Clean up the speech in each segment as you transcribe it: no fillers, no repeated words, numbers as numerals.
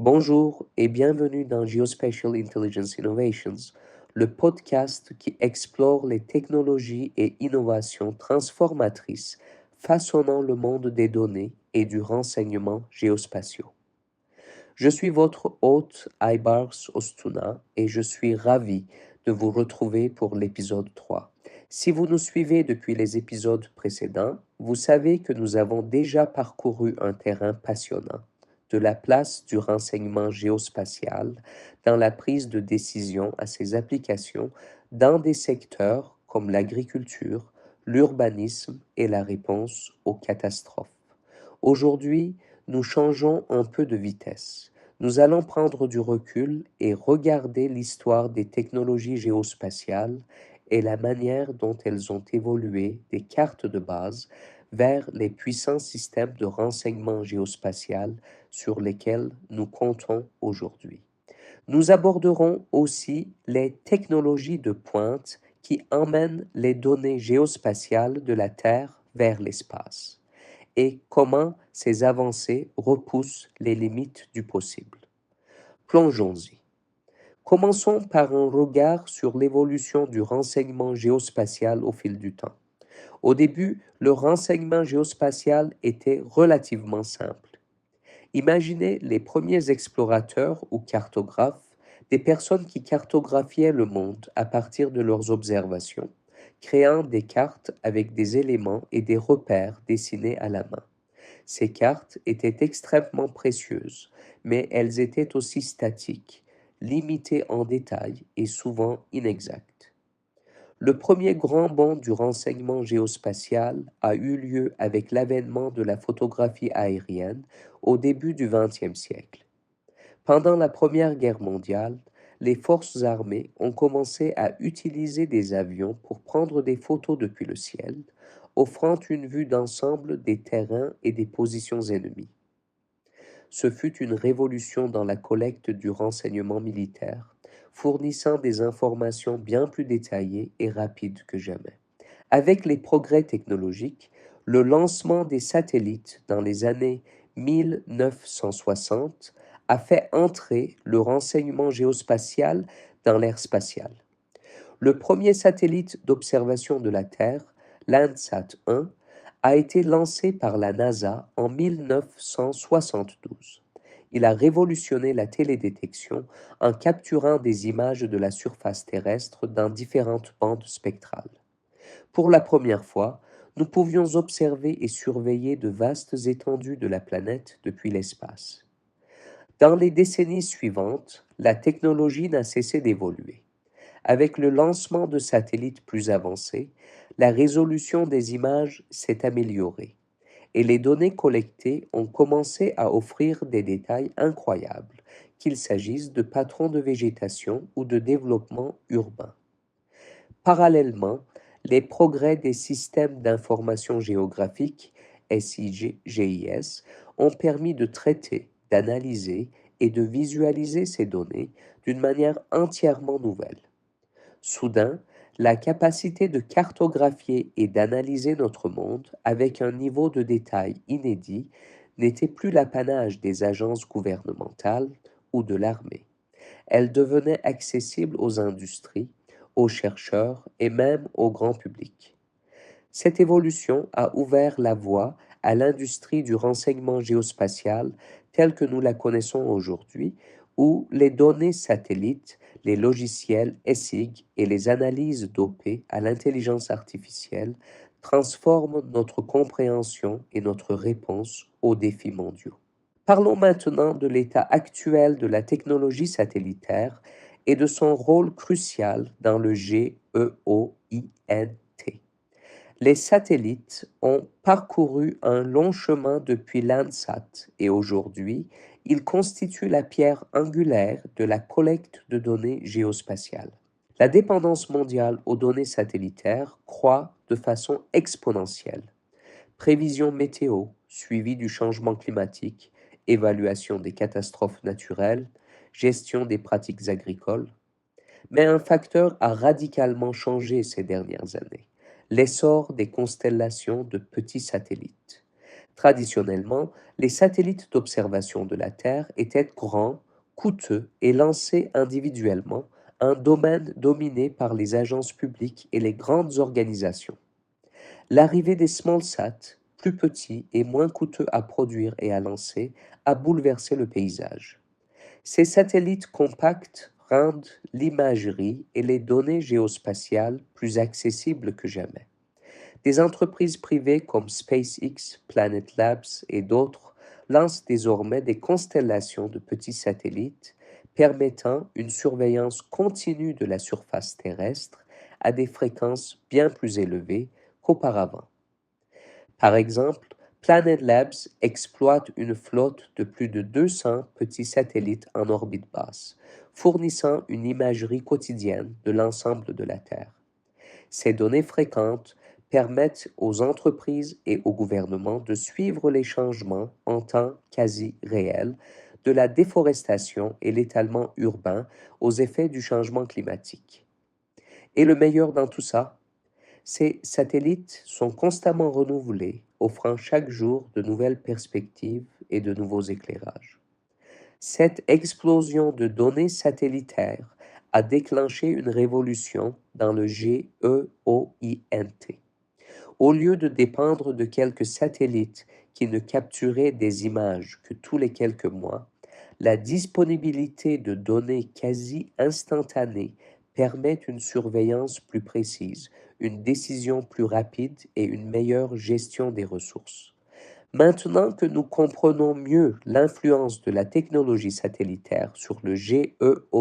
Bonjour et bienvenue dans Geospatial Intelligence Innovations, le podcast qui explore les technologies et innovations transformatrices façonnant le monde des données et du renseignement géospatiaux. Je suis votre hôte Aybars Ostuna et je suis ravi de vous retrouver pour l'épisode 3. Si vous nous suivez depuis les épisodes précédents, vous savez que nous avons déjà parcouru un terrain passionnant, de la place du renseignement géospatial dans la prise de décision à ses applications dans des secteurs comme l'agriculture, l'urbanisme et la réponse aux catastrophes. Aujourd'hui, nous changeons un peu de vitesse. Nous allons prendre du recul et regarder l'histoire des technologies géospatiales et la manière dont elles ont évolué des cartes de base vers les puissants systèmes de renseignement géospatial sur lesquels nous comptons aujourd'hui. Nous aborderons aussi les technologies de pointe qui emmènent les données géospatiales de la Terre vers l'espace et comment ces avancées repoussent les limites du possible. Plongeons-y. Commençons par un regard sur l'évolution du renseignement géospatial au fil du temps. Au début, le renseignement géospatial était relativement simple. Imaginez les premiers explorateurs ou cartographes, des personnes qui cartographiaient le monde à partir de leurs observations, créant des cartes avec des éléments et des repères dessinés à la main. Ces cartes étaient extrêmement précieuses, mais elles étaient aussi statiques, limitées en détail et souvent inexactes. Le premier grand bond du renseignement géospatial a eu lieu avec l'avènement de la photographie aérienne au début du XXe siècle. Pendant la Première Guerre mondiale, les forces armées ont commencé à utiliser des avions pour prendre des photos depuis le ciel, offrant une vue d'ensemble des terrains et des positions ennemies. Ce fut une révolution dans la collecte du renseignement militaire, fournissant des informations bien plus détaillées et rapides que jamais. Avec les progrès technologiques, le lancement des satellites dans les années 1960 a fait entrer le renseignement géospatial dans l'ère spatiale. Le premier satellite d'observation de la Terre, Landsat 1, a été lancé par la NASA en 1972. Il a révolutionné la télédétection en capturant des images de la surface terrestre dans différentes bandes spectrales. Pour la première fois, nous pouvions observer et surveiller de vastes étendues de la planète depuis l'espace. Dans les décennies suivantes, la technologie n'a cessé d'évoluer. Avec le lancement de satellites plus avancés, la résolution des images s'est améliorée et les données collectées ont commencé à offrir des détails incroyables, qu'il s'agisse de patrons de végétation ou de développement urbain. Parallèlement, les progrès des systèmes d'information géographique, SIGIS, ont permis de traiter, d'analyser et de visualiser ces données d'une manière entièrement nouvelle. Soudain, la capacité de cartographier et d'analyser notre monde avec un niveau de détail inédit n'était plus l'apanage des agences gouvernementales ou de l'armée. Elle devenait accessible aux industries, aux chercheurs et même au grand public. Cette évolution a ouvert la voie à l'industrie du renseignement géospatial telle que nous la connaissons aujourd'hui, où les données satellites, les logiciels SIG et les analyses dopées à l'intelligence artificielle transforment notre compréhension et notre réponse aux défis mondiaux. Parlons maintenant de l'état actuel de la technologie satellitaire et de son rôle crucial dans le GEOINT. Les satellites ont parcouru un long chemin depuis Landsat et aujourd'hui, ils constituent la pierre angulaire de la collecte de données géospatiales. La dépendance mondiale aux données satellitaires croît de façon exponentielle. Prévision météo, suivi du changement climatique, évaluation des catastrophes naturelles, gestion des pratiques agricoles. Mais un facteur a radicalement changé ces dernières années, l'essor des constellations de petits satellites. Traditionnellement, les satellites d'observation de la Terre étaient grands, coûteux et lancés individuellement, un domaine dominé par les agences publiques et les grandes organisations. L'arrivée des smallsats, plus petits et moins coûteux à produire et à lancer, a bouleversé le paysage. Ces satellites compacts rendent l'imagerie et les données géospatiales plus accessibles que jamais. Des entreprises privées comme SpaceX, Planet Labs et d'autres lancent désormais des constellations de petits satellites permettant une surveillance continue de la surface terrestre à des fréquences bien plus élevées qu'auparavant. Par exemple, Planet Labs exploite une flotte de plus de 200 petits satellites en orbite basse, fournissant une imagerie quotidienne de l'ensemble de la Terre. Ces données fréquentes permettent aux entreprises et aux gouvernements de suivre les changements en temps quasi réel de la déforestation et l'étalement urbain aux effets du changement climatique. Et le meilleur dans tout ça, ces satellites sont constamment renouvelés, offrant chaque jour de nouvelles perspectives et de nouveaux éclairages. Cette explosion de données satellitaires a déclenché une révolution dans le GEOINT. Au lieu de dépendre de quelques satellites qui ne capturaient des images que tous les quelques mois, la disponibilité de données quasi instantanées permet une surveillance plus précise, une décision plus rapide et une meilleure gestion des ressources. Maintenant que nous comprenons mieux l'influence de la technologie satellitaire sur le GEOINT,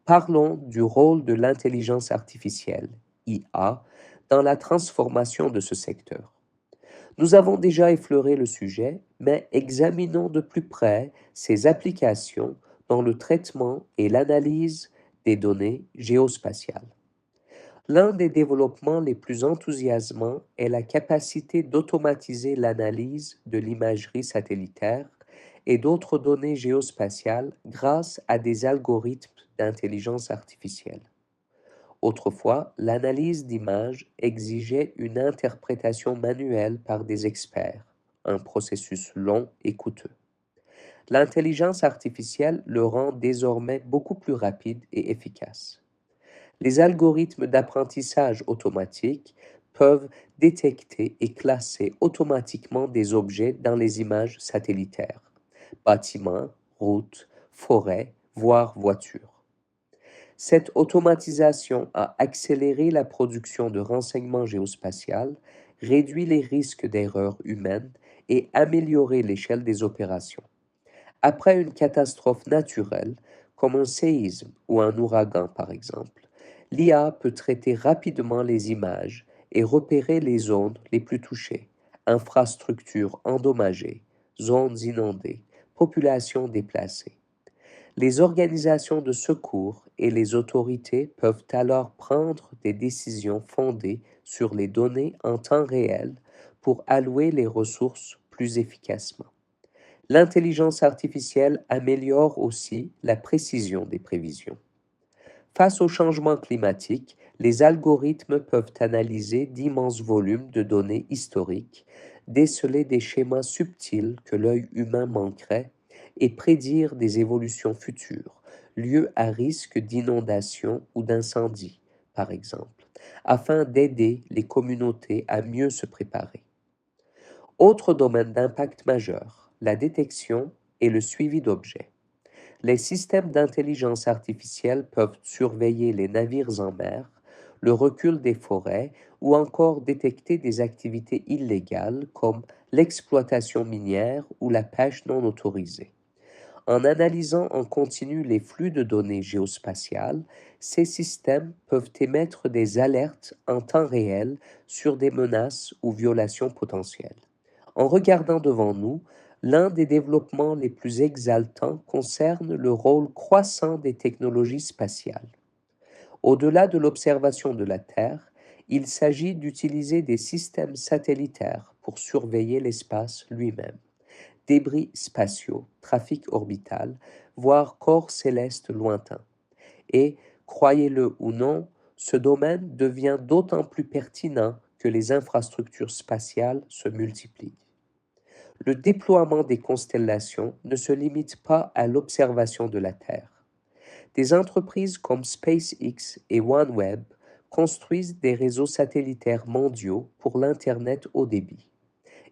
parlons du rôle de l'intelligence artificielle, IA, dans la transformation de ce secteur. Nous avons déjà effleuré le sujet, mais examinons de plus près ses applications dans le traitement et l'analyse des données géospatiales. L'un des développements les plus enthousiasmants est la capacité d'automatiser l'analyse de l'imagerie satellitaire et d'autres données géospatiales grâce à des algorithmes d'intelligence artificielle. Autrefois, l'analyse d'images exigeait une interprétation manuelle par des experts, un processus long et coûteux. L'intelligence artificielle le rend désormais beaucoup plus rapide et efficace. Les algorithmes d'apprentissage automatique peuvent détecter et classer automatiquement des objets dans les images satellitaires, bâtiments, routes, forêts, voire voitures. Cette automatisation a accéléré la production de renseignements géospatials, réduit les risques d'erreurs humaines et amélioré l'échelle des opérations. Après une catastrophe naturelle, comme un séisme ou un ouragan par exemple, l'IA peut traiter rapidement les images et repérer les zones les plus touchées, infrastructures endommagées, zones inondées, populations déplacées. Les organisations de secours et les autorités peuvent alors prendre des décisions fondées sur les données en temps réel pour allouer les ressources plus efficacement. L'intelligence artificielle améliore aussi la précision des prévisions. Face au changement climatique, les algorithmes peuvent analyser d'immenses volumes de données historiques, déceler des schémas subtils que l'œil humain manquerait et prédire des évolutions futures, liées à risque d'inondation ou d'incendie, par exemple, afin d'aider les communautés à mieux se préparer. Autre domaine d'impact majeur, la détection et le suivi d'objets. Les systèmes d'intelligence artificielle peuvent surveiller les navires en mer, le recul des forêts ou encore détecter des activités illégales comme l'exploitation minière ou la pêche non autorisée. En analysant en continu les flux de données géospatiales, ces systèmes peuvent émettre des alertes en temps réel sur des menaces ou violations potentielles. En regardant devant nous, l'un des développements les plus exaltants concerne le rôle croissant des technologies spatiales. Au-delà de l'observation de la Terre, il s'agit d'utiliser des systèmes satellitaires pour surveiller l'espace lui-même. Débris spatiaux, trafic orbital, voire corps célestes lointains. Et, croyez-le ou non, ce domaine devient d'autant plus pertinent que les infrastructures spatiales se multiplient. Le déploiement des constellations ne se limite pas à l'observation de la Terre. Des entreprises comme SpaceX et OneWeb construisent des réseaux satellitaires mondiaux pour l'Internet haut débit.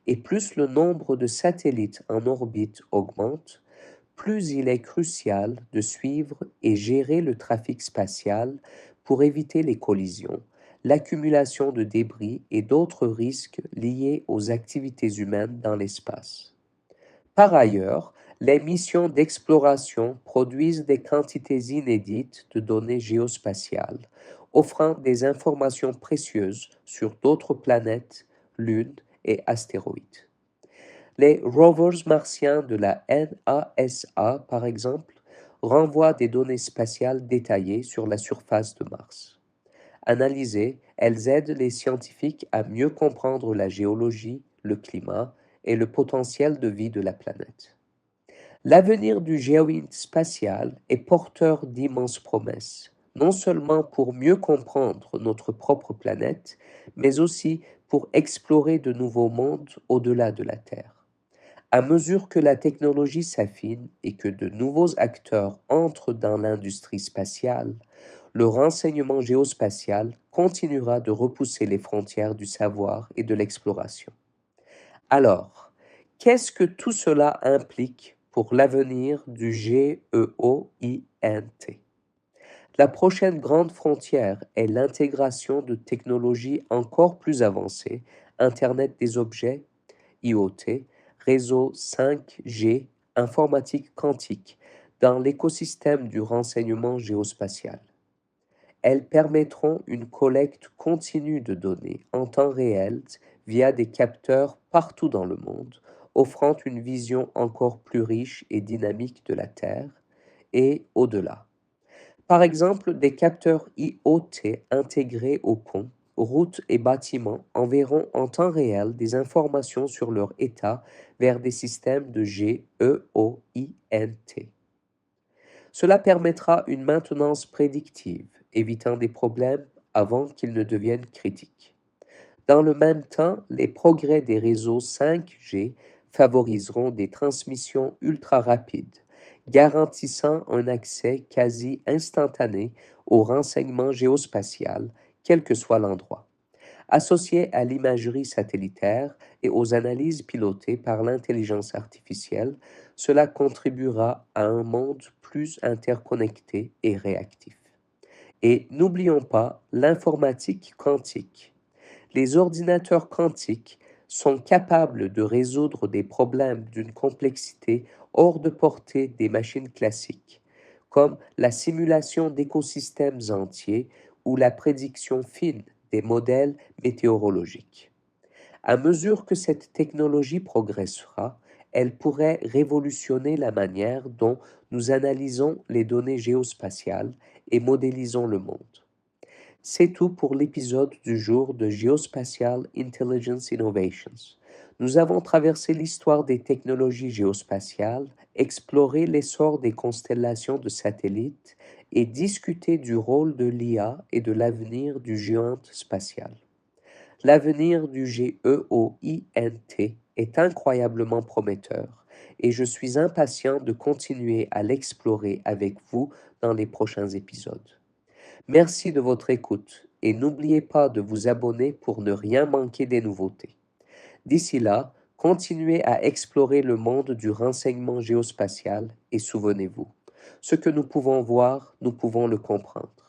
Et plus le nombre de satellites en orbite augmente, plus il est crucial de suivre et gérer le trafic spatial pour éviter les collisions, l'accumulation de débris et d'autres risques liés aux activités humaines dans l'espace. Par ailleurs, les missions d'exploration produisent des quantités inédites de données géospatiales, offrant des informations précieuses sur d'autres planètes, lunes et astéroïdes. Les rovers martiens de la NASA, par exemple, renvoient des données spatiales détaillées sur la surface de Mars. Analysées, elles aident les scientifiques à mieux comprendre la géologie, le climat et le potentiel de vie de la planète. L'avenir du géoïde spatial est porteur d'immenses promesses, non seulement pour mieux comprendre notre propre planète, mais aussi pour explorer de nouveaux mondes au-delà de la Terre. À mesure que la technologie s'affine et que de nouveaux acteurs entrent dans l'industrie spatiale, le renseignement géospatial continuera de repousser les frontières du savoir et de l'exploration. Alors, qu'est-ce que tout cela implique pour l'avenir du GEOINT? La prochaine grande frontière est l'intégration de technologies encore plus avancées, Internet des objets, IoT, réseau 5G, informatique quantique, dans l'écosystème du renseignement géospatial. Elles permettront une collecte continue de données en temps réel via des capteurs partout dans le monde, offrant une vision encore plus riche et dynamique de la Terre et au-delà. Par exemple, des capteurs IoT intégrés aux ponts, routes et bâtiments enverront en temps réel des informations sur leur état vers des systèmes de GEOINT. Cela permettra une maintenance prédictive, évitant des problèmes avant qu'ils ne deviennent critiques. Dans le même temps, les progrès des réseaux 5G favoriseront des transmissions ultra rapides, garantissant un accès quasi instantané au renseignement géospatial, quel que soit l'endroit. Associé à l'imagerie satellitaire et aux analyses pilotées par l'intelligence artificielle, cela contribuera à un monde plus interconnecté et réactif. Et n'oublions pas l'informatique quantique. Les ordinateurs quantiques sont capables de résoudre des problèmes d'une complexité hors de portée des machines classiques, comme la simulation d'écosystèmes entiers ou la prédiction fine des modèles météorologiques. À mesure que cette technologie progressera, elle pourrait révolutionner la manière dont nous analysons les données géospatiales et modélisons le monde. C'est tout pour l'épisode du jour de Geospatial Intelligence Innovations. Nous avons traversé l'histoire des technologies géospatiales, exploré l'essor des constellations de satellites et discuté du rôle de l'IA et de l'avenir du géant spatial. L'avenir du GEOINT est incroyablement prometteur et je suis impatient de continuer à l'explorer avec vous dans les prochains épisodes. Merci de votre écoute et n'oubliez pas de vous abonner pour ne rien manquer des nouveautés. D'ici là, continuez à explorer le monde du renseignement géospatial et souvenez-vous, ce que nous pouvons voir, nous pouvons le comprendre.